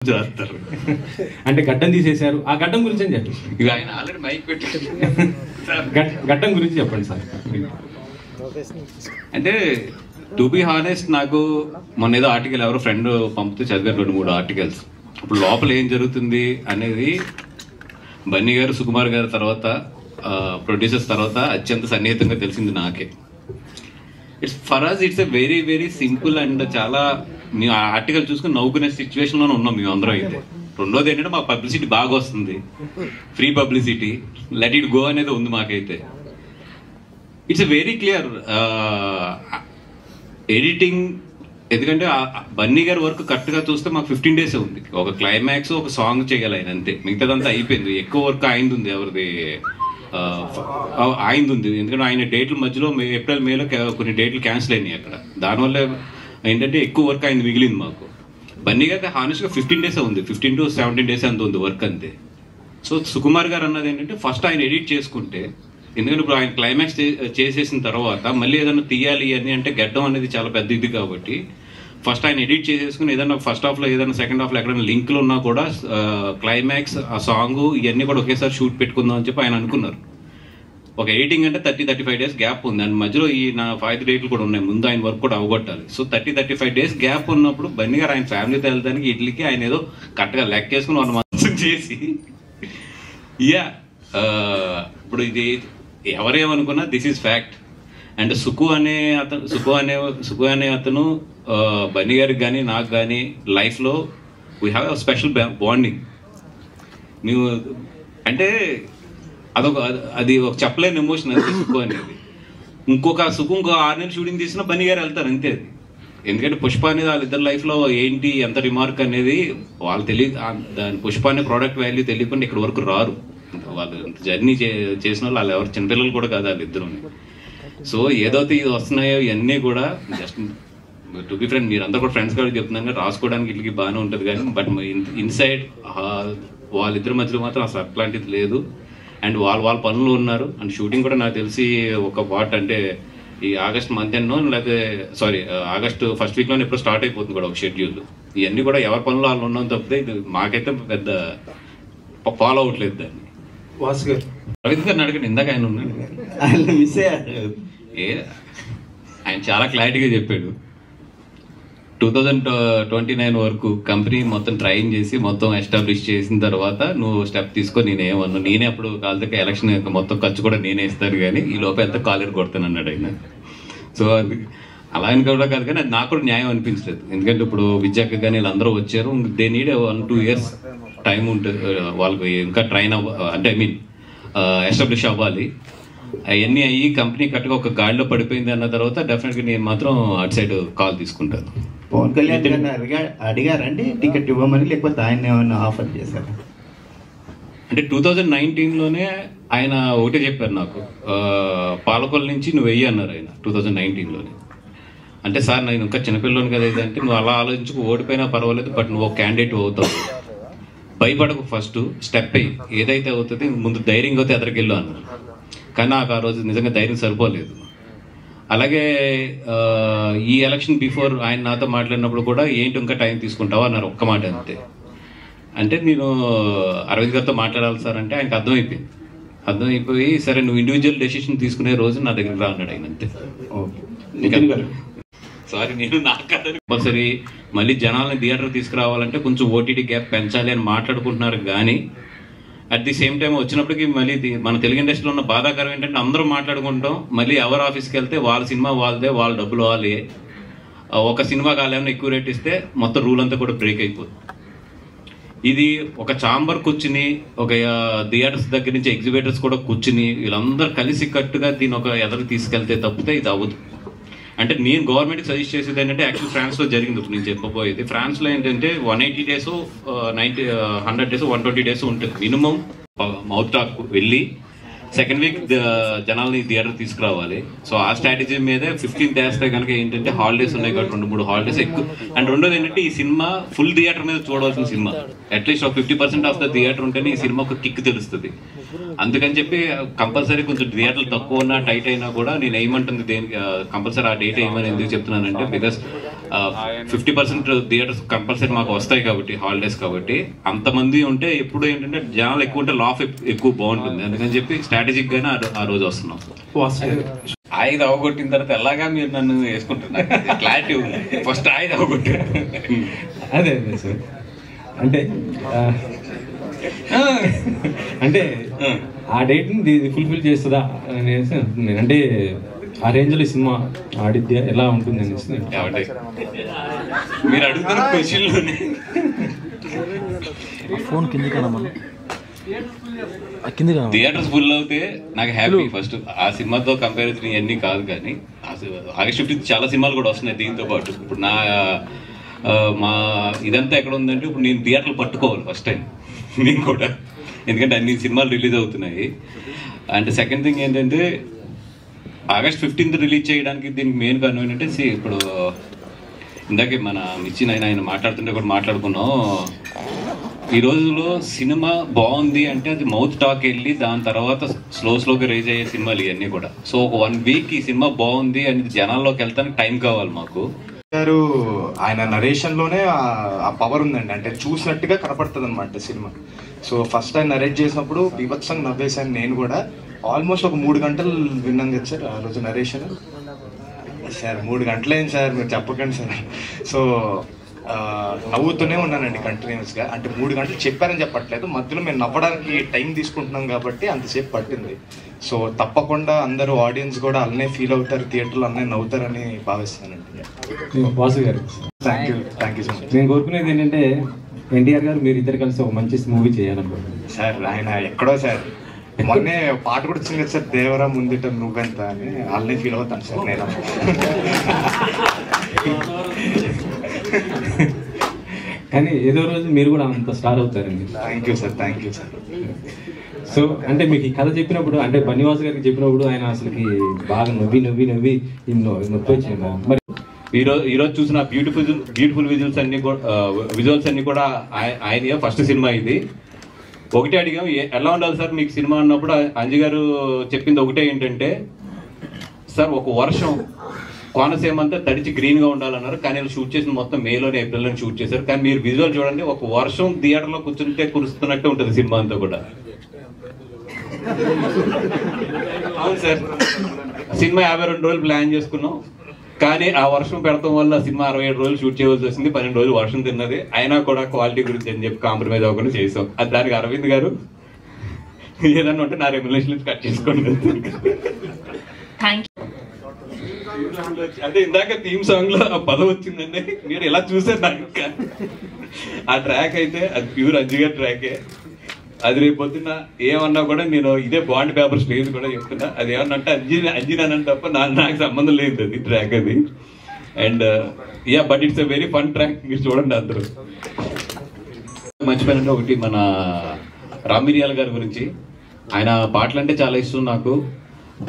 చేస్తారు అంటే గడ్డం తీసేశారు. ఆ గడ్డం గురించి అని చెప్పి ఇక ఆయన ఆల్రెడీ మైక్ పెట్టారు. గడ్డం గురించి చెప్పండి సార్. అంటే టు బి హానెస్ట్, నాకు మొన్న ఏదో ఆర్టికల్ ఎవరో ఫ్రెండ్ పంపితే చదివారు 2-3 ఆర్టికల్స్. ఇప్పుడు లోపల ఏం జరుగుతుంది అనేది బన్నీ గారు, సుకుమార్ గారు తర్వాత ప్రొడ్యూసర్స్ తర్వాత అత్యంత సన్నిహితంగా తెలిసింది నాకే. For us it's a very very simple and చాలా మేము ఆ ఆర్టికల్ చూసుకుని నవ్వుకునే సిచ్యువేషన్ లోనే ఉన్నాం మేము అందరం. అయితే రెండోది ఏంటంటే మాకు పబ్లిసిటీ బాగా వస్తుంది, free publicity, let it go అనేది ఉంది మాకైతే. It's a very clear editing. ఎందుకంటే బన్నీ గారి వర్క్ కరెక్ట్ గా చూస్తే మాకు 15 days ఉంది. ఒక క్లైమాక్స్, ఒక సాంగ్ చేయాలి ఆయన, అంతే. మిగతాదంతా అయిపోయింది. ఎక్కువ వర్క్ ఆయనది ఉంది, ఎవరిది ఆయనది ఉంది. ఎందుకంటే ఆయన డేట్ల మధ్యలో ఏప్రిల్ మేలో కొన్ని డేట్లు క్యాన్సిల్ అయినాయి అక్కడ. దానివల్ల ఏంటంటే ఎక్కువ వర్క్ ఆయన మిగిలింది మాకు. బన్నీ గారికి హానెస్ట్ గా 15 days ఉంది, 15 to 17 days అంత ఉంది వర్క్, అంతే. సో సుకుమార్ గారు అన్నది ఏంటంటే ఫస్ట్ ఆయన ఎడిట్ చేసుకుంటే, ఎందుకంటే ఇప్పుడు ఆయన క్లైమాక్స్ చేసేసిన తర్వాత మళ్ళీ ఏదైనా తీయాలి అని అంటే గడ్డం అనేది చాలా పెద్ద ఇది కాబట్టి ఫస్ట్ ఆయన ఎడిట్ చేసేసుకుని ఏదైనా ఫస్ట్ హాఫ్ లో ఏదైనా సెకండ్ హాఫ్ లో ఎక్కడైనా లింక్లు ఉన్నా కూడా క్లైమాక్స్, ఆ సాంగ్ ఇవన్నీ కూడా ఒకేసారి షూట్ పెట్టుకుందాం అని చెప్పి ఆయన అనుకున్నారు. ఒక ఎడిటింగ్ అంటే 30-35 days గ్యాప్ ఉంది. దాని మధ్యలో ఈ నా 5 డేట్లు కూడా ఉన్నాయి, ముందు ఆయన వర్క్ కూడా అవగొట్టాలి. సో 30-35 days గ్యాప్ ఉన్నప్పుడు బన్నీ గారు ఆయన ఫ్యామిలీతో వెళ్తానికి ఇట్లకి ఆయన ఏదో కరెక్ట్గా లెక్కేసుకుని 1 month చేసి ఇప్పుడు ఇది ఎవరేమనుకున్నా దిస్ ఈజ్ ఫ్యాక్ట్. అండ్ సుకు అనే అతను బన్నీ గారికి కానీ నాకు కానీ లైఫ్లో we have a special bonding. మేము అంటే అది ఒక చెప్పలేని ఎమోషన్ అంతే సుకు అనేది. ఇంకో 6 నెలలు షూటింగ్ తీసినా బన్నీ గారు వెళ్తారు, అంతే. అది ఎందుకంటే పుష్ప అనేది వాళ్ళిద్దరు లైఫ్లో ఏంటి ఎంత రిమార్క్ అనేది వాళ్ళు తెలియదు. దాని పుష్ప అనే ప్రోడక్ట్ వాల్యూ తెలియకుండా ఇక్కడ వరకు రారు. వాళ్ళు జర్నీ చేసిన వాళ్ళు ఎవరు చిన్నపిల్లలు కూడా కాదు వాళ్ళిద్దరు. సో ఏదైతే ఇది వస్తున్నాయో ఇవన్నీ కూడా జస్ట్ టు బి ఫ్రెండ్, మీరంతా కూడా ఫ్రెండ్స్ కాబట్టి చెప్తున్నాను కానీ రాసుకోవడానికి ఇట్లకి బాగానే ఉంటుంది కానీ బట్ ఇన్సైడ్ వాళ్ళిద్దరి మధ్యలో మాత్రం అసలు అట్లాంటిది లేదు. అండ్ వాళ్ళ పనులు ఉన్నారు. అండ్ షూటింగ్ కూడా నాకు తెలిసి ఒక పార్ట్ అంటే ఈ ఆగస్ట్ మంత్ ఎన్నో లేకపోతే ఆగస్ట్ ఫస్ట్ వీక్లోనే ఎప్పుడు స్టార్ట్ అయిపోతుంది కూడా ఒక షెడ్యూల్. ఇవన్నీ కూడా ఎవరి పనులు వాళ్ళు ఉన్నాం తప్పితే ఇది మాకైతే పెద్ద ఫాలో అవ్వట్లేదు దాన్ని. వాసు గారు, రవిత్ గారిని అడగండి, ఇందాక ఆయన ఉన్నాడు, ఆయన చాలా క్లారిటీగా చెప్పాడు. 2029 వరకు కంపెనీ మొత్తం ట్రైన్ చేసి మొత్తం ఎస్టాబ్లిష్ చేసిన తర్వాత నువ్వు స్టెప్ తీసుకో. నేనేమన్నా నేనే అప్పుడు కాళ్ళకి ఎలక్షన్ మొత్తం ఖర్చు కూడా నేనే ఇస్తాను కానీ ఈ లోపల ఎంత కాలేరు కొడతాను అన్నాడు ఆయన. సో అది అలా అని కూడా కాదు కానీ అది నాకు కూడా న్యాయం అనిపించలేదు. ఎందుకంటే ఇప్పుడు విద్యాకి కానీ వీళ్ళందరూ వచ్చారు, దే నీడ్ 1-2 years టైం ఉంటుంది వాళ్ళకి ఇంకా ట్రైన్ అంటే ఎస్టాబ్లిష్ అవ్వాలి. అవన్నీ అయ్యి కంపెనీ కరెక్ట్గా ఒక గాడిలో పడిపోయింది అన్న తర్వాత డెఫినెట్గా నేను మాత్రం అటు సైడ్ కాల్ తీసుకుంటాను. పవన్ కళ్యాణ్ గారిని అడిగారండి టికెట్ ఇవ్వమని, లేకపోతే ఆయన ఏమైనా ఆఫర్ చేశారు? అంటే 2019లోనే ఆయన ఒకటే చెప్పారు నాకు, పాలకొల నుంచి నువ్వు వెయ్యి అన్నారు ఆయన 2019లోనే. అంటే సార్ నేను ఇంకా చిన్నపిల్లని కదా ఇది అంటే, నువ్వు అలా ఆలోచించుకు ఓడిపోయినా పర్వాలేదు బట్ నువ్వు ఒక క్యాండిడేట్ అవుతావు, భయపడకు, ఫస్ట్ స్టెప్ అయ్యి ఏదైతే అవుతుంది ముందు ధైర్యంగా అయితే ఎదరికెళ్ళు అన్నారు. కానీ నాకు ఆ రోజు నిజంగా ధైర్యం సరిపోలేదు. అలాగే ఈ ఎలక్షన్ బిఫోర్ ఆయన నాతో మాట్లాడినప్పుడు కూడా ఏంటి ఇంకా టైం తీసుకుంటావా అన్నారు, ఒక్క మాట అంతే. అంటే నేను అరవింద్ గారితో మాట్లాడాలి సార్ అంటే ఆయనకు అర్థమైపోయి సరే నువ్వు ఇండివిజువల్ డెసిషన్ తీసుకునే రోజు నా దగ్గర రా అన్నాడు ఆయన, అంతే. సారీ నేను నాకు కంపల్సరీ మళ్ళీ జనాలని థియేటర్ తీసుకురావాలంటే కొంచెం ఓటీటీ గ్యాప్ పెంచాలి అని మాట్లాడుకుంటున్నారు కానీ అట్ ది సేమ్ టైం వచ్చినప్పటికీ మళ్ళీ మన తెలుగు ఇండస్ట్రీలో ఉన్న బాధాకరం ఏంటంటే అందరూ మాట్లాడుకుంటాం, మళ్ళీ ఎవరు ఆఫీస్కి వెళ్తే వాళ్ళ సినిమా వాళ్ళదే, వాళ్ళ డబ్బులు వాళ్ళే. ఒక సినిమాకి వాళ్ళు ఏమైనా ఎక్కువ రేట్ ఇస్తే మొత్తం రూల్ అంతా కూడా బ్రేక్ అయిపోతుంది. ఇది ఒక ఛాంబర్ కూర్చుని ఒక థియేటర్స్ దగ్గర నుంచి ఎగ్జిబిటర్స్ కూడా కూర్చుని వీళ్ళందరూ కలిసి కట్టుగా దీని ఒక ఎదరు తీసుకెళ్తే తప్పితే ఇది అవ్వదు. అంటే నేను గవర్నమెంట్కి సజెస్ట్ చేసేది ఏంటంటే యాక్చువల్ ఫ్రాన్స్లో జరిగింది ఇప్పుడు నేను చెప్పబోయేది. ఫ్రాన్స్లో ఏంటంటే 180 days, 100 days, 120 days ఉంటుంది మినిమం మౌత్ టాక్ వెళ్ళి సెకండ్ వీక్ జనాల్ని థియేటర్ తీసుకురావాలి. సో ఆ స్ట్రాటజీ మీదే 15th వేస్తే కనుక ఏంటంటే హాలిడేస్ ఉన్నాయి కాబట్టి 2-3 హాలిడేస్ ఎక్కువ. అండ్ రెండోది ఏంటంటే ఈ సినిమా ఫుల్ థియేటర్ మీద చూడవలసిన సినిమా, అట్లీస్ట్ ఒక 50% ఆఫ్ ద థియేటర్ ఉంటేనే ఈ సినిమా ఒక కిక్ తెలుస్తుంది. అందుకని చెప్పి కంపల్సరీ కొంచెం థియేటర్లు తక్కువ ఉన్నా టైట్ అయినా కూడా నేను ఏమంటుంది దేనికి కంపల్సరీ ఆ డేట్ ఏమని ఎందుకు చెప్తున్నానంటే బికాస్ 50% థియేటర్స్ కంపల్సరీ మాకు వస్తాయి కాబట్టి, హాలిడేస్ కాబట్టి. అంతమంది ఉంటే ఎప్పుడు ఏంటంటే జనాలు ఎక్కువ ఉంటే లాఫ్ ఎక్కువ బాగుంటుంది, అందుకని చెప్పి స్ట్రాటజిక్ గానే ఆ రోజు వస్తున్నాం. ఆయుధ అవగొట్టిన తర్వాత ఎలాగా మీరు నన్ను వేసుకుంటున్నారు, క్లారిటీ ఉంది. ఫస్ట్ ఆయుధ అవగొట్టారు. అదే అదే సార్, అంటే అంటే ఆ డేట్ని ఫుల్ఫిల్ చేస్తుందా అనేసి అంటున్నాను. అంటే ఆ రేంజ్లో ఈ సినిమా ఆడిద్యా ఎలా ఉంటుంది అనేసి మీరు అడుగుతున్న క్వశ్చన్లోనే ఫోన్ కింది థియేటర్స్ ఫుల్ అవుతే నాకు హ్యాపీ. ఫస్ట్ ఆ సినిమాతో కంపేర్ అవుతుంది ఇవన్నీ కాదు, కానీ ఆగస్ట్ 15 చాలా సినిమాలు కూడా వస్తున్నాయి దీంతో పాటు. ఇప్పుడు మా ఇదంతా ఎక్కడ ఉందంటే ఇప్పుడు నేను థియేటర్లు పట్టుకోవాలి ఫస్ట్ టైం నేను కూడా, ఎందుకంటే అన్ని సినిమాలు రిలీజ్ అవుతున్నాయి. అండ్ సెకండ్ థింగ్ ఏంటంటే ఆగస్ట్ 15 రిలీజ్ చేయడానికి దీనికి మెయిన్ కారణం ఏంటంటే, ఇప్పుడు ఇందాకే మన మిచ్చిన ఆయన మాట్లాడుతుంటే కూడా మాట్లాడుకున్నాం. ఈ రోజులో సినిమా బాగుంది అంటే అది మౌత్ టాక్ వెళ్ళి దాని తర్వాత స్లోగా రేజ్ అయ్యే సినిమాలు ఇవన్నీ కూడా. సో ఒక 1 వీక్ ఈ సినిమా బాగుంది అనేది జనాల్లోకి వెళ్తానికి టైం కావాలి మాకు. గారు ఆయన నరేషన్ లోనే ఆ పవర్ ఉందండి, అంటే చూసినట్టుగా కనపడుతుంది అనమాట సినిమా. సో ఫస్ట్ ఆయన నరేట్ చేసినప్పుడు బీభత్సంగా నవ్వేశాను నేను కూడా. ఆల్మోస్ట్ ఒక 3 గంటలు విన్నాం కదా సార్ ఆ రోజు నరేషన్. సార్ 3 గంటలైంది సార్, మీరు చెప్పకండి సార్. సో నవ్వుతూనే ఉన్నానండి కంటిన్యూస్గా. అంటే 3 గంటలు చెప్పారని చెప్పట్లేదు, మధ్యలో మేము నవ్వడానికి టైం తీసుకుంటున్నాం కాబట్టి అంతసేపు పట్టింది. సో తప్పకుండా అందరూ ఆడియన్స్ కూడా అలానే ఫీల్ అవుతారు, థియేటర్లో అలానే నవ్వుతారని భావిస్తానండి. వాసు గారు థ్యాంక్ యూ సో మచ్. నేను కోరుకునేది ఏంటంటే ఎన్టీఆర్ గారు మీరు ఇద్దరు కలిసి ఒక మంచి మూవీ చేయాలనుకుంటున్నాను సార్. ఆయన ఎక్కడో సార్ మొన్నే పాట కూడా వచ్చింది కదా సార్, దేవరా ముందుట నువ్వెంత అని. వాళ్ళని ఫీల్ అవుతాను సార్ నేను. కానీ ఏదో రోజు మీరు కూడా అంత స్టార్ అవుతారండి. Thank you sir, thank you sir. So అంటే మీకు ఈ కథ చెప్పినప్పుడు, అంటే బన్నివాస్ గారికి చెప్పినప్పుడు ఆయన అసలుకి బాగా నవ్వి నొప్పి వచ్చింది. మరి ఈరోజు చూసిన బ్యూటిఫుల్ విజువల్స్ అన్ని కూడా ఆయన ఫస్ట్ సినిమా ఇది. ఒకటే అడిగాం, ఎలా ఉండాలి సార్ మీకు సినిమా అన్నప్పుడు అంజి గారు చెప్పింది ఒకటే ఏంటంటే, సార్ ఒక వర్షం కోనసీమ అంతా తడిచి గ్రీన్గా ఉండాలన్నారు, కానీ షూట్ చేసిన మొత్తం మేలోనే ఏప్రిల్లోనే షూట్ చేశారు. కానీ మీరు విజువల్ చూడండి, ఒక వర్షం థియేటర్లో కూర్చుంటే కురుస్తున్నట్టే ఉంటుంది సినిమా అంతా కూడా. అవును సార్, సినిమా 52 రోజులు ప్లాన్ చేసుకున్నాం, కానీ ఆ వర్షం పెడతాం వల్ల సినిమా 67 రోజులు షూట్ చేయవలసి వచ్చింది. 12 రోజులు వర్షం తిన్నది, అయినా కూడా క్వాలిటీ గురించి అని చెప్పి కాంప్రమైజ్ అవ్వకుండా చేసాం. అది దానికి అరవింద్ గారు ఏదన్నా ఉంటే నా రెమ్యులేషన్ కట్ చేసుకోండి. అంటే ఇందాక థీమ్ సాంగ్ లో ఆ పదం వచ్చిందండి, మీరు ఎలా చూసారు నాకు. ఆ ట్రాక్ అయితే అది ప్యూర్ అంజి గారి ట్రాకే. అది రేపు పొద్దున్న ఏమన్నా కూడా నేను ఇదే బాండ్ పేపర్ స్టేజ్ కూడా చెప్తున్నా, అది ఏమన్నా అంటే అంజినానంటే తప్ప నాకు సంబంధం లేదు అది ట్రాక్ అది. And but it's a very fun track, మీరు చూడండి అందరూ. మర్చిపోయినంటే ఒకటి మన రామ్ మిరియాల గారి గురించి. ఆయన పాటలు అంటే చాలా ఇష్టం నాకు.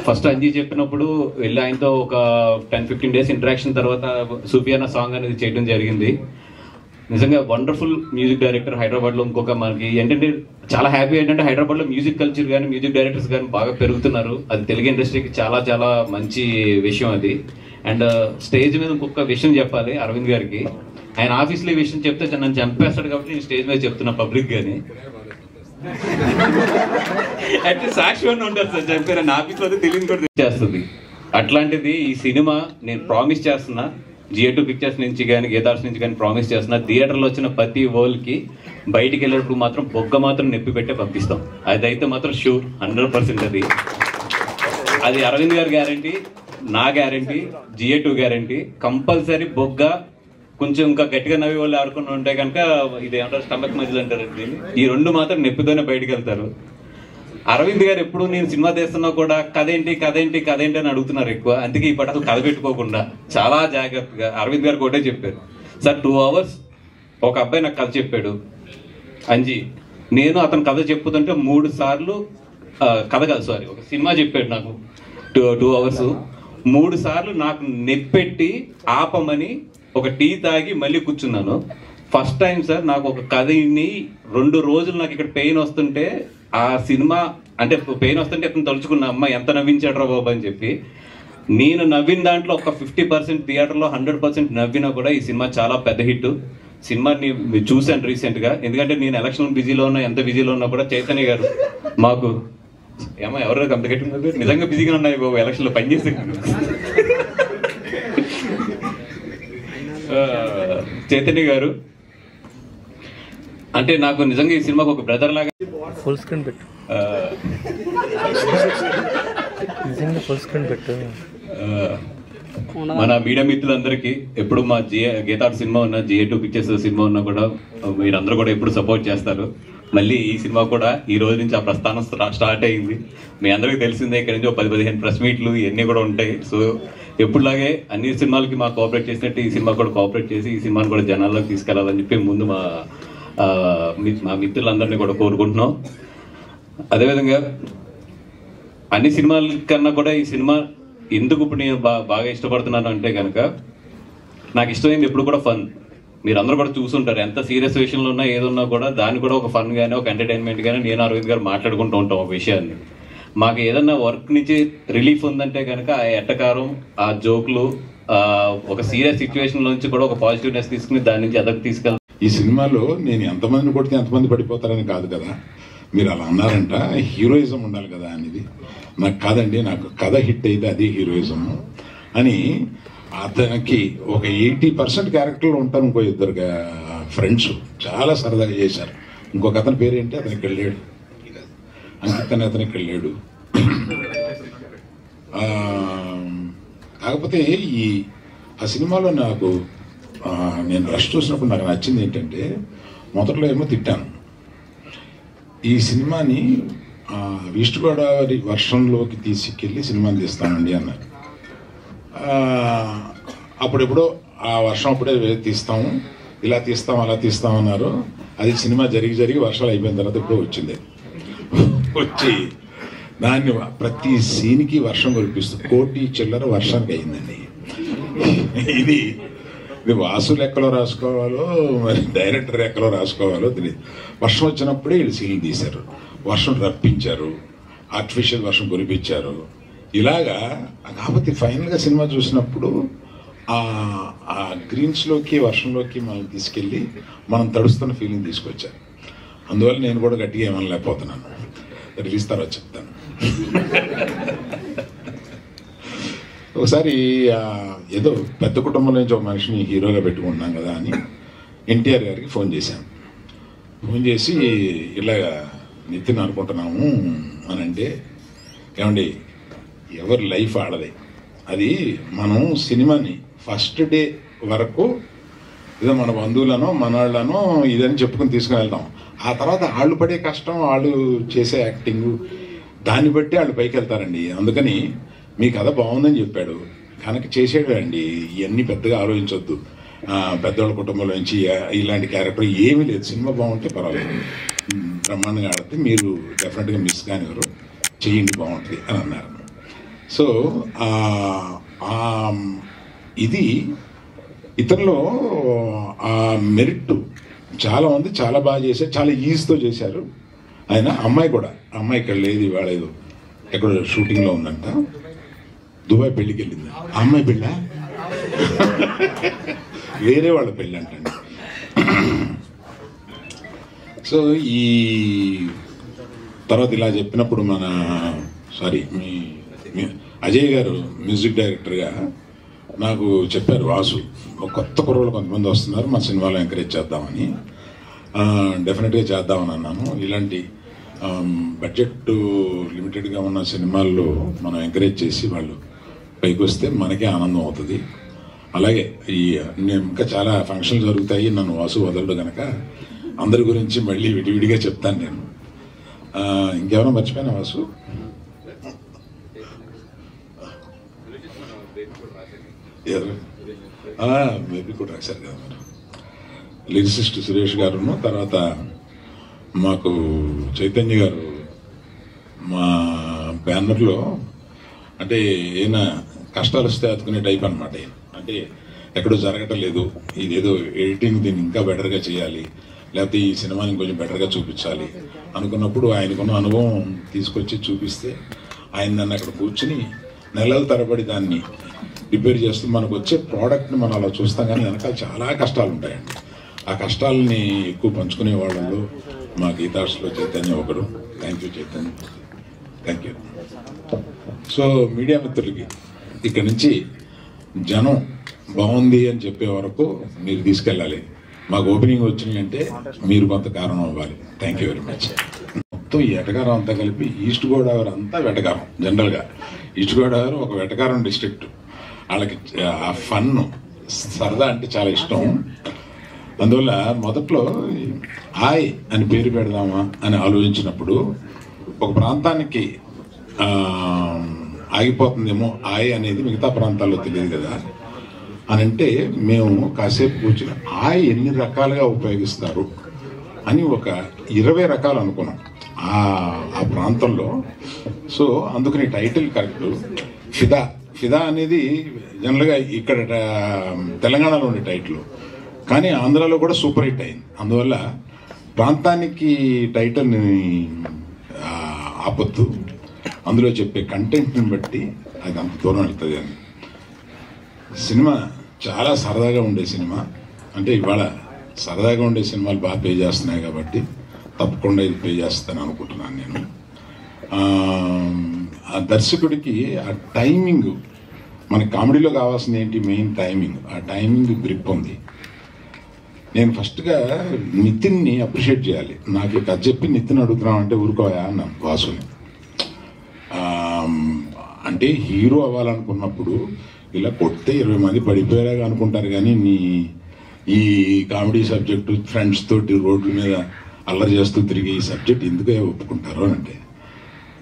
ఫస్ట్ అంజీ చెప్పినప్పుడు వెళ్ళి ఆయనతో ఒక 10-15 డేస్ ఇంటరాక్షన్ తర్వాత సూఫియానా సాంగ్ అనేది చేయడం జరిగింది. నిజంగా వండర్ఫుల్ మ్యూజిక్ డైరెక్టర్. హైదరాబాద్లో ఇంకొక మనకి ఏంటంటే చాలా హ్యాపీ ఏంటంటే హైదరాబాద్లో మ్యూజిక్ కల్చర్ కానీ మ్యూజిక్ డైరెక్టర్స్ కానీ బాగా పెరుగుతున్నారు. అది తెలుగు ఇండస్ట్రీకి చాలా చాలా మంచి విషయం అది. అండ్ స్టేజ్ మీద ఇంకొక విషయం చెప్పాలి అరవింద్ గారికి. ఆయన ఆఫీస్లో ఈ విషయం చెప్తే నన్ను చంపేస్తాడు కాబట్టి నేను స్టేజ్ మీద చెప్తున్నా పబ్లిక్ గాని. అంటే సాక్షిగా ఉంటారు సార్ చంపారు, నా ఆఫీస్లో తెలియని కూడా చేస్తుంది. అట్లాంటిది ఈ సినిమా నేను ప్రామిస్ చేస్తున్నా, GA2 పిక్చర్స్ నుంచి కానీ గేదార్స్ నుంచి కానీ ప్రామిస్ చేస్తున్నా, థియేటర్లో వచ్చిన ప్రతి ఓల్కి బయటికి వెళ్ళేటప్పుడు మాత్రం బొగ్గ మాత్రం నొప్పి పెట్టే పంపిస్తాం. అదైతే మాత్రం షూర్ 100%. అది అరవింద్ గారి గ్యారంటీ, నా గ్యారంటీ, GA2 గ్యారంటీ. కంపల్సరీ బొగ్గ కొంచెం ఇంకా గట్టిగా నవ్వి వాళ్ళు ఆడుకుని ఉంటే కనుక ఇది ఏమంటారు స్టమక్ మజిల్ అంటారు, ఈ 2 మాత్రం నొప్పితోనే బయటకు వెళ్తారు. అరవింద్ గారు ఎప్పుడు నేను సినిమా తీస్తున్నా కూడా కథ ఏంటి అని అడుగుతున్నారు ఎక్కువ. అందుకే ఈ పట్ల కథ పెట్టుకోకుండా చాలా జాగ్రత్తగా అరవింద్ గారు ఒకటే చెప్పారు, సార్ 2 hours ఒక అబ్బాయి నాకు కథ చెప్పాడు అంజీ, నేను అతను కథ చెప్పుతుంటే 3 సార్లు కథ కాదు సారీ ఒక సినిమా చెప్పాడు నాకు 2 hours 3 సార్లు నాకు నెప్పెట్టి ఆపమని ఒక టీ తాగి మళ్ళీ కూర్చున్నాను. ఫస్ట్ టైం సార్ నాకు ఒక కథని 2 రోజులు నాకు ఇక్కడ పెయిన్ వస్తుంటే ఆ సినిమా అంటే పెయిన్ వస్తుంటే అతను తలుచుకున్నా, అమ్మ ఎంత నవ్వించాడు రా బాబు అని చెప్పి. నేను నవ్విన దాంట్లో ఒక 50% థియేటర్లో 100% నవ్వినా కూడా ఈ సినిమా చాలా పెద్ద హిట్. సినిమాని చూశాను రీసెంట్గా, ఎందుకంటే నేను ఎలక్షన్ బిజీలో ఉన్నా, ఎంత బిజీలో ఉన్నా కూడా చైతన్య గారు మాకు ఏమో ఎవరో అంత గట్టి నిజంగా బిజీగా ఉన్నాయి బాబు ఎలక్షన్లో పనిచేసే. చైతన్య గారు అంటే నాకు నిజంగా ఈ సినిమాకి ఒక బ్రదర్ లాగా. ఫుల్ స్క్రీన్ పెట్టు, నిజంగా ఫుల్ స్క్రీన్ పెట్టు. మన మీడియా మిత్రులందరికీ ఎప్పుడు మా గీతాడు సినిమా ఉన్నా, GA2 పిక్చర్స్ సినిమా ఉన్నా కూడా మీరందరూ కూడా ఎప్పుడు సపోర్ట్ చేస్తారు. మళ్ళీ ఈ సినిమా కూడా ఈ రోజు నుంచి ఆ ప్రస్థానం స్టార్ట్ అయింది. మీ అందరికీ తెలిసిందే, ఇక్కడ నుంచి 10-15 ప్రెస్ మీట్లు ఇవన్నీ కూడా ఉంటాయి. సో ఎప్పుడులాగే అన్ని సినిమాలకి మాకు కోఆపరేట్ చేసినట్టు ఈ సినిమా కూడా కోఆపరేట్ చేసి ఈ సినిమాని కూడా జనాల్లోకి తీసుకెళ్లాలని చెప్పి ముందు మా మిత్రులందరినీ కూడా కోరుకుంటున్నాం. అదేవిధంగా అన్ని సినిమాల కన్నా కూడా ఈ సినిమా ఎందుకు ఇప్పుడు నేను బాగా ఇష్టపడుతున్నాను అంటే కనుక, నాకు ఇష్టమైంది ఎప్పుడు కూడా ఫన్. మీరు అందరూ కూడా చూసుంటారు, ఎంత సీరియస్ విషయంలో ఉన్నా ఏదున్నా కూడా దాన్ని కూడా ఒక ఫన్ కానీ ఒక ఎంటర్టైన్మెంట్ కానీ నేను అరవింద్ గారు మాట్లాడుకుంటూ ఉంటాం ఒక విషయాన్ని. మాకు ఏదన్నా వర్క్ నుంచి రిలీఫ్ ఉందంటే కనుక ఆ ఎట్టకారం, ఆ జోకులు, ఒక సీరియస్ సిచ్యువేషన్ నుంచి కూడా ఒక పాజిటివ్నెస్ తీసుకుని దాని నుంచి ఎదకు తీసుకెళ్తాం. ఈ సినిమాలో నేను ఎంతమందిని కొడితే ఎంతమంది పడిపోతారని కాదు కదా, మీరు అలా అన్నారంట, హీరోయిజం ఉండాలి కదా అనేది. నాకు కాదండి, నాకు కథ హిట్ అయితే అది హీరోయిజం అని. అతనికి ఒక 80% క్యారెక్టర్లు ఉంటారు. ఇంకో 2 ఫ్రెండ్స్ చాలా సరదాగా చేశారు. ఇంకొక అతని పేరేంటి, అతనికి వెళ్ళాడు, అంకిత్ అని అతనికి వెళ్ళాడు. కాకపోతే ఆ సినిమాలో నాకు నేను రష్ చూసినప్పుడు నాకు నచ్చింది ఏంటంటే, మొదట్లో ఏమో తిట్టాను, ఈ సినిమాని ఈస్ట్ గోదావరి వర్షంలోకి తీసుకెళ్ళి సినిమాని తీస్తానండి అన్నారు. అప్పుడెప్పుడో ఆ వర్షం అప్పుడే తీస్తాము, ఇలా తీస్తాం అలా తీస్తాం అన్నారు. అది సినిమా జరిగి వర్షాలు అయిపోయిన తర్వాత ఎప్పుడో వచ్చింది. వచ్చి దాన్ని ప్రతి సీన్కి వర్షం కురిపిస్తూ 1 కోటి చిల్లర వర్షానికి అయిందండి. ఇది వాసు లెక్కలో రాసుకోవాలో మరి డైరెక్టర్ లెక్కలో రాసుకోవాలో తెలియదు. వర్షం వచ్చినప్పుడే వీళ్ళు సీన్లు తీశారు, వర్షం రప్పించారు, ఆర్టిఫిషియల్ వర్షం కురిపించారు. ఇలాగా కాకపోతే ఫైనల్గా సినిమా చూసినప్పుడు ఆ గ్రీన్స్లోకి వర్షంలోకి మనం తీసుకెళ్ళి మనం తడుస్తున్న ఫీలింగ్ తీసుకొచ్చారు. అందువల్ల నేను కూడా గట్టిగా ఏమనలేకపోతున్నాను. రిలీజ్ తర్వాత చెప్తాను. ఒకసారి ఏదో పెద్ద కుటుంబంలో నుంచి ఒక మనిషిని హీరోగా పెట్టుకుంటున్నాం కదా అని ఎన్టీఆర్ గారికి ఫోన్ చేశాను. ఫోన్ చేసి ఇలాగా నితిన్ అనుకుంటున్నాము అని అంటే, ఏమండి ఎవరి లైఫ్ ఆడదే, అది మనం సినిమాని ఫస్ట్ డే వరకు ఏదో మన బంధువులనో మనవాళ్ళనో ఇదని చెప్పుకుని తీసుకుని వెళ్తాం. ఆ తర్వాత వాళ్ళు పడే కష్టం, వాళ్ళు చేసే యాక్టింగ్, దాన్ని బట్టి వాళ్ళు పైకి వెళ్తారండి. అందుకని మీ కథ బాగుందని చెప్పాడు కనుక చేసేటండి, ఇవన్నీ పెద్దగా ఆలోచించొద్దు. పెద్దవాళ్ళ కుటుంబంలో నుంచి ఇలాంటి క్యారెక్టర్ ఏమీ లేదు, సినిమా బాగుంటే పర్వాలేదు, బ్రహ్మాండంగా ఆడితే మీరు డెఫినెట్గా మిస్ కానివారు, చేయండి బాగుంటుంది అని అన్నారు. సో ఇది ఇతరులో ఆ మెరిట్ చాలామంది చాలా బాగా చేశారు, చాలా ఈజీతో చేశారు. ఆయన అమ్మాయి కూడా, అమ్మాయి ఇక్కడ లేదు, ఇవాళ ఏదో ఎక్కడ షూటింగ్లో ఉందంట, దుబాయ్ పెళ్ళికి వెళ్ళింది. ఆ అమ్మాయి పెళ్ళ వేరే వాళ్ళ పెళ్ళి అంటండి. సో ఈ తర్వాత ఇలా చెప్పినప్పుడు మన మీ అజయ్ గారు మ్యూజిక్ డైరెక్టర్గా నాకు చెప్పారు, వాసు కొత్త కుర్రలు కొంతమంది వస్తున్నారు, మా సినిమాలో ఎంకరేజ్ చేద్దామని. డెఫినెట్గా చేద్దామని అన్నాను. ఇలాంటి బడ్జెట్ లిమిటెడ్గా ఉన్న సినిమాల్లో మనం ఎంకరేజ్ చేసి వాళ్ళు పైకి వస్తే మనకే ఆనందం అవుతుంది. అలాగే నేను ఇంకా చాలా ఫంక్షన్లు జరుగుతాయి, నన్ను వాసు వదలడు కనుక అందరి గురించి మళ్ళీ విడివిడిగా చెప్తాను నేను. ఇంకేమైనా మర్చిపోయినా వాసు? బేబీ కూడా రాశారు కదా మీరు. లిరిసిస్ట్ సురేష్ గారును, తర్వాత మాకు చైతన్య గారు మా బ్యానర్లో, అంటే ఈయన కష్టాలు వస్తే అతుకునే టైప్ అనమాట. అంటే ఎక్కడో జరగటం లేదు, ఇదేదో ఎడిటింగ్ దీన్ని ఇంకా బెటర్గా చేయాలి, లేకపోతే ఈ సినిమాని కొంచెం బెటర్గా చూపించాలి అనుకున్నప్పుడు ఆయనకున్న అనుభవం తీసుకొచ్చి చూపిస్తే ఆయన నన్ను అక్కడ కూర్చుని నెలల తరబడి దాన్ని రిపేర్ చేస్తూ మనకు వచ్చే ప్రోడక్ట్ని మనం అలా చూస్తాం, కానీ వెనకాల చాలా కష్టాలు ఉంటాయండి. ఆ కష్టాలని ఎక్కువ పంచుకునే వాళ్ళలో మా గీతార్స్లో చైతన్య ఒకరు. Thank you Chaitanya, thank you. So media మిత్రులకి ఇక్కడ నుంచి జనం బాగుంది అని చెప్పే వరకు మీరు తీసుకెళ్ళాలి. మాకు ఓపెనింగ్ వచ్చినాయి అంటే మీరు కొంత కారణం అవ్వాలి. Thank you very much. మొత్తం ఈ ఎటకారం అంతా కలిపి ఈస్ట్ గోదావరి అంతా వెటకారం. జనరల్గా ఈస్ట్ గోదావరి ఒక వెటకారం డిస్ట్రిక్ట్. వాళ్ళకి ఆ ఫన్ సరదా అంటే చాలా ఇష్టం. అందువల్ల మొదట్లో ఆయ్ అని పేరు పెడదామా అని ఆలోచించినప్పుడు ఒక ప్రాంతానికి ఆగిపోతుందేమో ఆయ్ అనేది, మిగతా ప్రాంతాల్లో తెలియదు కదా అని అంటే మేము కాసేపు కూర్చుని ఆయ్ ఎన్ని రకాలుగా ఉపయోగిస్తారు అని ఒక 20 రకాలు అనుకున్నాం ఆ ప్రాంతంలో. సో అందుకని టైటిల్ కరెక్ట్. ఫిదా ఫిదా అనేది జనరల్గా ఇక్కడ తెలంగాణలో ఉండే టైటిల్, కానీ ఆంధ్రాలో కూడా సూపర్ హిట్ అయింది. అందువల్ల ప్రాంతానికి టైటిల్ని ఆపొద్దు, అందులో చెప్పే కంటెంట్ని బట్టి అది అంత దూరం వెళ్తుంది అని. సినిమా చాలా సరదాగా ఉండే సినిమా. అంటే ఇవాళ సరదాగా ఉండే సినిమాలు బాగా పే చేస్తున్నాయి కాబట్టి తప్పకుండా ఇది పే చేస్తాను అనుకుంటున్నాను నేను. ఆ దర్శకుడికి ఆ టైమింగ్, మనకి కామెడీలో కావాల్సింది ఏంటి, మెయిన్ టైమింగ్. ఆ టైమింగ్ గ్రిప్ ఉంది. నేను ఫస్ట్గా నితిన్ని అప్రిషియేట్ చేయాలి. నాకు కథ చెప్పి నితిన్ అడుగుతున్నాం అంటే ఊరుకోయా అన్నాను వాసుని. అంటే హీరో అవ్వాలనుకున్నప్పుడు ఇలా కొడితే 20 మంది పడిపోయేలాగా అనుకుంటారు, కానీ ఈ కామెడీ సబ్జెక్టు ఫ్రెండ్స్ తోటి రోడ్ల మీద అల్లరి చేస్తూ తిరిగి ఈ సబ్జెక్ట్ ఎందుకే ఒప్పుకుంటారు అని అంటే,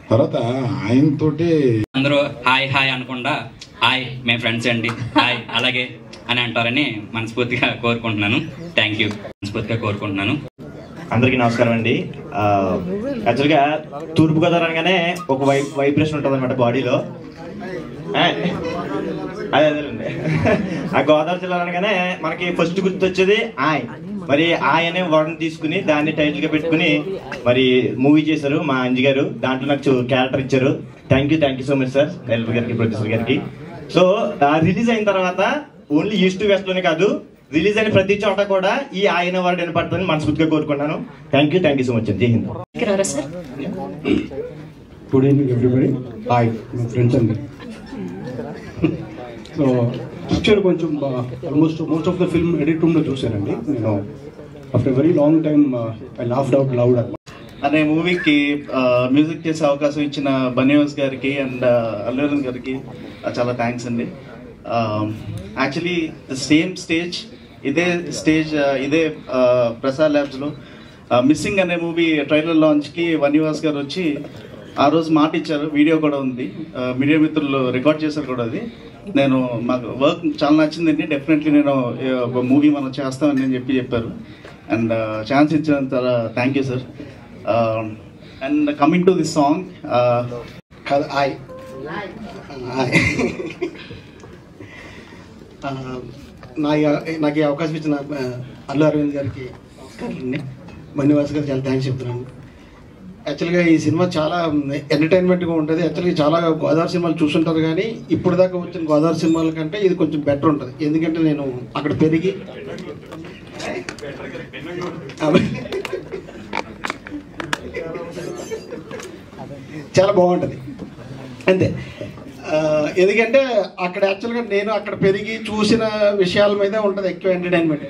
తర్వాత ఆయనతోటే అందరూ హాయ్ హాయ్ అనకుండా హాయ్ మేము ఫ్రెండ్స్ అండి హాయ్ అలాగే అని అంటారని మనస్ఫూర్తిగా కోరుకుంటున్నాను. థ్యాంక్ యూ, మనస్ఫూర్తిగా కోరుకుంటున్నాను. అందరికీ నమస్కారం అండి. యాక్చువల్గా తూర్పుగోదావరి అనగానే ఒక వైబ్రేషన్ ఉంటుంది అనమాట బాడీలో. అదేనండి, ఆ గోదావరి జిల్లా అనగానే మనకి ఫస్ట్ గుర్తొచ్చేది ఆయ్. మరి ఆయ్ అనే వర్డ్ తీసుకుని దాన్ని టైటిల్ గా పెట్టుకుని మరి మూవీ చేశారు మా అంజి గారు. దాంట్లో నాకు క్యారెక్టర్ ఇచ్చారు. Thank you so much sir, director గారికి, ప్రొడ్యూసర్ గారికి. సో రిలీజ్ అయిన తర్వాత ఓన్లీ ఈస్ట్ వెస్ట్ లోనే కాదు, రిలీజ్ అయిన ప్రతి చోట కూడా ఈ ఆయన వర్డ్ వినపడుతుందని మనస్ఫూర్తిగా కోరుకున్నాను. థ్యాంక్ యూ సో మచ్ అండి. జై Hind. Good evening everybody. Hi my friends అండి. సో పిక్చర్ కొంచెం most of the film edit రూమ్లో చూశానండి నేను. After very long time I laughed out loud అనే మూవీకి మ్యూజిక్ చేసే అవకాశం ఇచ్చిన బనివాస్ గారికి అండ్ అల్లు అర్జున్ గారికి చాలా థ్యాంక్స్ అండి. యాక్చువల్లీ ద సేమ్ స్టేజ్, ఇదే ప్రసాద్ ల్యాబ్స్లో మిస్సింగ్ అనే మూవీ ట్రైలర్ లాంచ్కి బనివాస్ గారు వచ్చి ఆ రోజు మాట ఇచ్చారు. వీడియో కూడా ఉంది, మీడియా మిత్రులు రికార్డ్ చేశారు కూడా. అది మాకు వర్క్ చాలా నచ్చిందండి. డెఫినెట్లీ నేను ఒక మూవీ మనం చేస్తామని నేను చెప్పారు. అండ్ ఛాన్స్ ఇచ్చినంత thank you sir. And coming to this song, నాకు ఈ అవకాశం ఇచ్చిన అల్లు అరవింద్ గారికి, బనివాస్ గారికి చాలా థ్యాంక్స్ చెప్తున్నాను. యాక్చువల్గా ఈ సినిమా చాలా ఎంటర్టైన్మెంట్గా ఉంటుంది. యాక్చువల్గా చాలా గోదావరి సినిమాలు చూస్తుంటారు, కానీ ఇప్పుడు దాకా వచ్చిన గోదావరి సినిమాల కంటే ఇది కొంచెం బెటర్ ఉంటుంది. ఎందుకంటే నేను అక్కడ పెరిగి చాలా బాగుంటుంది అంతే. ఎందుకంటే అక్కడ యాక్చువల్గా నేను అక్కడ పెరిగి చూసిన విషయాల మీద ఉంటుంది ఎక్కువ ఎంటర్టైన్మెంట్.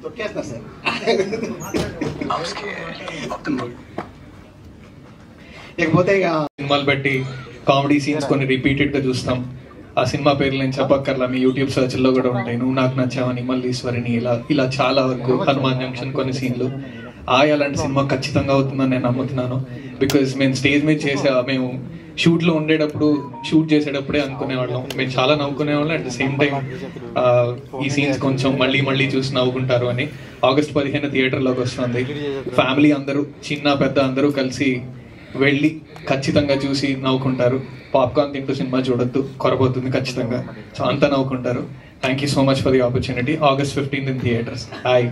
తొక్కేస్తున్నా సార్. ఇకపోతే ఇక సినిమాలు బట్టి కామెడీ సీన్స్ కొన్ని రిపీటెడ్గా చూస్తాం. ఆ సినిమా పేర్లు నేను చెప్పక్కర్లా, మీ యూట్యూబ్ సర్చ్లో కూడా ఉంటాయి. నువ్వు నాకు నచ్చావని, మల్లీశ్వరిని, ఇలా చాలా వరకు, హనుమాన్ జంక్షన్ కొన్ని సీన్లు. అలాంటి సినిమా ఖచ్చితంగా అవుతుందని నేను నమ్ముతున్నాను. బికాజ్ మేము స్టేజ్ మీద మేము షూట్లో ఉండేటప్పుడు, షూట్ చేసేటప్పుడే అనుకునేవాళ్ళం, మేము చాలా నవ్వుకునేవాళ్ళం. అట్ ద సేమ్ టైం ఈ సీన్స్ కొంచెం మళ్ళీ చూసి నవ్వుకుంటారు అని. ఆగస్ట్ 15 థియేటర్లోకి వస్తుంది. ఫ్యామిలీ అందరూ, చిన్న పెద్ద అందరూ కలిసి వెళ్ళి ఖచ్చితంగా చూసి నవ్వుకుంటారు. పాప్కార్న్ తింటూ సినిమా చూడొద్దు, కొరపోతుంది ఖచ్చితంగా. సో అంతా నవ్వుకుంటారు. Thank you so much for the opportunity. August 15th in theaters. Bye.